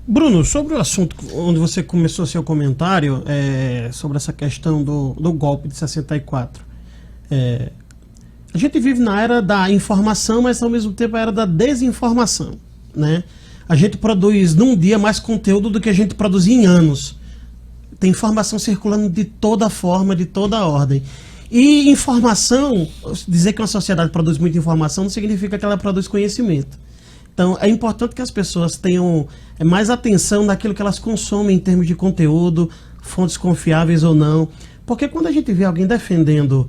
Bruno, sobre o assunto onde você começou seu comentário, sobre essa questão do golpe de 64, a gente vive na era da informação, mas ao mesmo tempo a era da desinformação, né? A gente produz num dia mais conteúdo do que a gente produzia em anos. Tem informação circulando de toda forma, de toda ordem. E informação, dizer que uma sociedade produz muita informação não significa que ela produz conhecimento. Então é importante que as pessoas tenham mais atenção naquilo que elas consomem em termos de conteúdo, fontes confiáveis ou não. Porque quando a gente vê alguém defendendo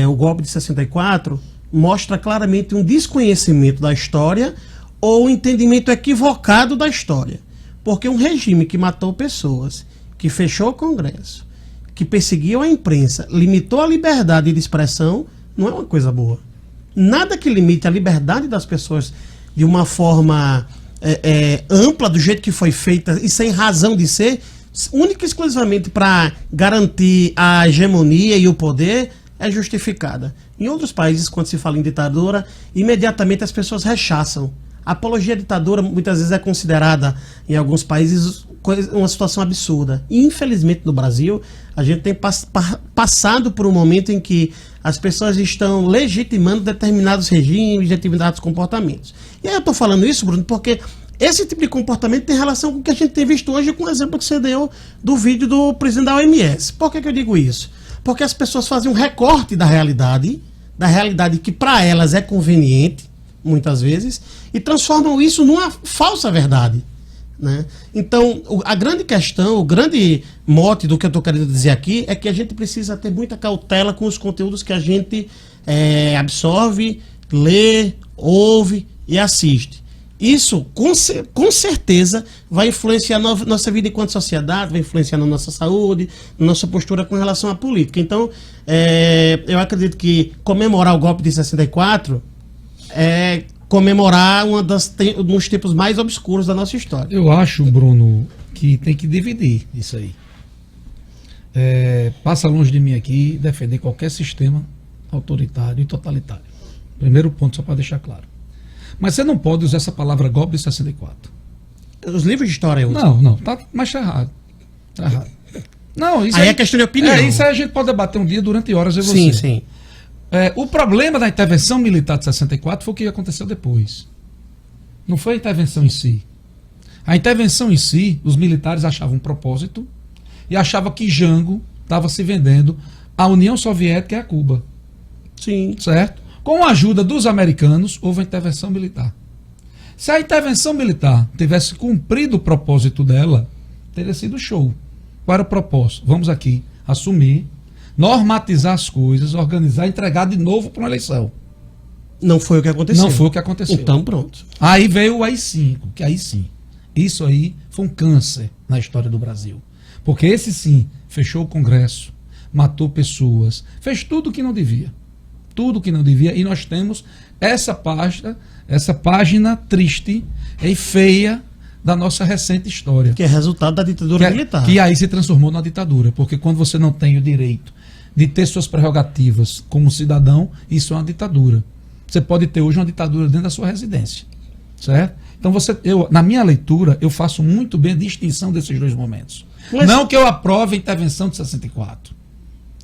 o golpe de 64, mostra claramente um desconhecimento da história ou um entendimento equivocado da história. Porque um regime que matou pessoas, que fechou o Congresso, que perseguiu a imprensa, limitou a liberdade de expressão, não é uma coisa boa. Nada que limite a liberdade das pessoas de uma forma ampla, do jeito que foi feita e sem razão de ser, única e exclusivamente para garantir a hegemonia e o poder, é justificada. Em outros países, quando se fala em ditadura, imediatamente as pessoas rechaçam. A apologia à ditadura muitas vezes é considerada, em alguns países, uma situação absurda. E, infelizmente, no Brasil, a gente tem passado por um momento em que as pessoas estão legitimando determinados regimes, determinados comportamentos. E aí eu estou falando isso, Bruno, porque esse tipo de comportamento tem relação com o que a gente tem visto hoje, com o exemplo que você deu do vídeo do presidente da OMS. Por que eu digo isso? Porque as pessoas fazem um recorte da realidade que para elas é conveniente, muitas vezes, e transformam isso numa falsa verdade, né? Então, a grande questão, o grande mote do que eu estou querendo dizer aqui é que a gente precisa ter muita cautela com os conteúdos que a gente absorve, lê, ouve e assiste. Isso, com certeza, vai influenciar nossa vida enquanto sociedade, vai influenciar na nossa saúde, na nossa postura com relação à política. Então, eu acredito que comemorar o golpe de 64 é comemorar um dos tempos mais obscuros da nossa história. Eu acho, Bruno, que tem que dividir isso aí. Passa longe de mim aqui defender qualquer sistema autoritário e totalitário. Primeiro ponto, só para deixar claro. Mas você não pode usar essa palavra golpe de 64. Os livros de história usam. Não, mas tá errado. Tá errado. Não, isso aí é questão de opinião. Isso aí a gente pode debater um dia durante horas, eu e você. Sim. O problema da intervenção militar de 64 foi o que aconteceu depois. Não foi a intervenção em si. A intervenção em si, os militares achavam um propósito e achavam que Jango estava se vendendo à União Soviética e a Cuba. Sim. Certo? Com a ajuda dos americanos, houve a intervenção militar. Se a intervenção militar tivesse cumprido o propósito dela, teria sido show. Qual era o propósito? Vamos aqui assumir, normatizar as coisas, organizar, entregar de novo para uma eleição. Não foi o que aconteceu. Não foi o que aconteceu. Então pronto. Aí veio o AI-5, que aí sim. Isso aí foi um câncer na história do Brasil. Porque esse sim fechou o Congresso, matou pessoas, fez tudo o que não devia. Tudo que não devia. E nós temos essa página triste e feia da nossa recente história. Que é resultado da ditadura militar. Que aí se transformou na ditadura. Porque quando você não tem o direito de ter suas prerrogativas como cidadão, isso é uma ditadura. Você pode ter hoje uma ditadura dentro da sua residência. Certo? Então, na minha leitura, eu faço muito bem a distinção desses dois momentos. Não que eu aprove a intervenção de 64.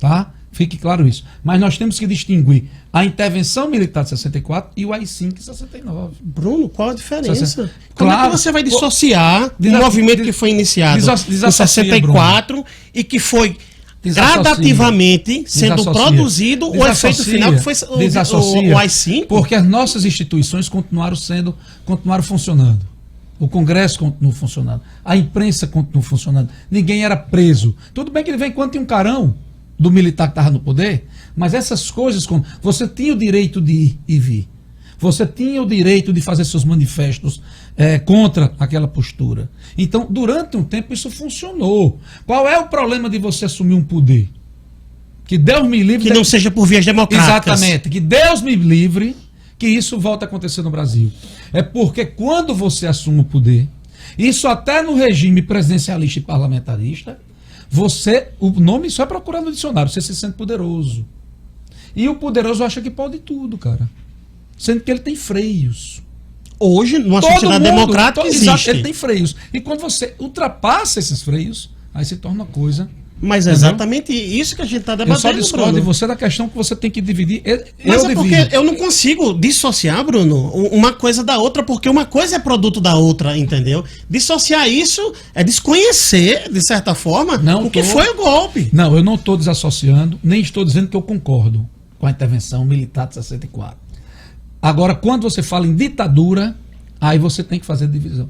Tá? Fique claro isso. Mas nós temos que distinguir a intervenção militar de 64 e o AI-5 de 69. Bruno, qual a diferença? Como é que você vai dissociar um movimento que foi iniciado em 64 Bruno. E que foi gradativamente sendo produzido o efeito final que foi o AI-5? Porque as nossas instituições continuaram funcionando. O Congresso continuou funcionando. A imprensa continuou funcionando. Ninguém era preso. Tudo bem que ele vem enquanto tinha um carão do militar que estava no poder, mas essas coisas, você tinha o direito de ir e vir. Você tinha o direito de fazer seus manifestos contra aquela postura. Então, durante um tempo, isso funcionou. Qual é o problema de você assumir um poder? Que Deus me livre... Que não seja por vias democráticas. Exatamente. Que Deus me livre que isso volte a acontecer no Brasil. É porque quando você assume o poder, isso até no regime presidencialista e parlamentarista, o nome só é procurar no dicionário, você se sente poderoso. E o poderoso acha que pode tudo, cara. Sendo que ele tem freios. hoje, numa sociedade democrática, existe. Exato, ele tem freios. E quando você ultrapassa esses freios, aí se torna uma coisa... Mas é exatamente isso que a gente está debatendo, Eu só discordo de você da questão que você tem que dividir. Mas é porque eu não consigo dissociar, Bruno, uma coisa da outra, porque uma coisa é produto da outra, entendeu? Dissociar isso é desconhecer, de certa forma, o que foi o golpe. Não, eu não estou desassociando, nem estou dizendo que eu concordo com a intervenção militar de 64. Agora, quando você fala em ditadura, aí você tem que fazer divisão.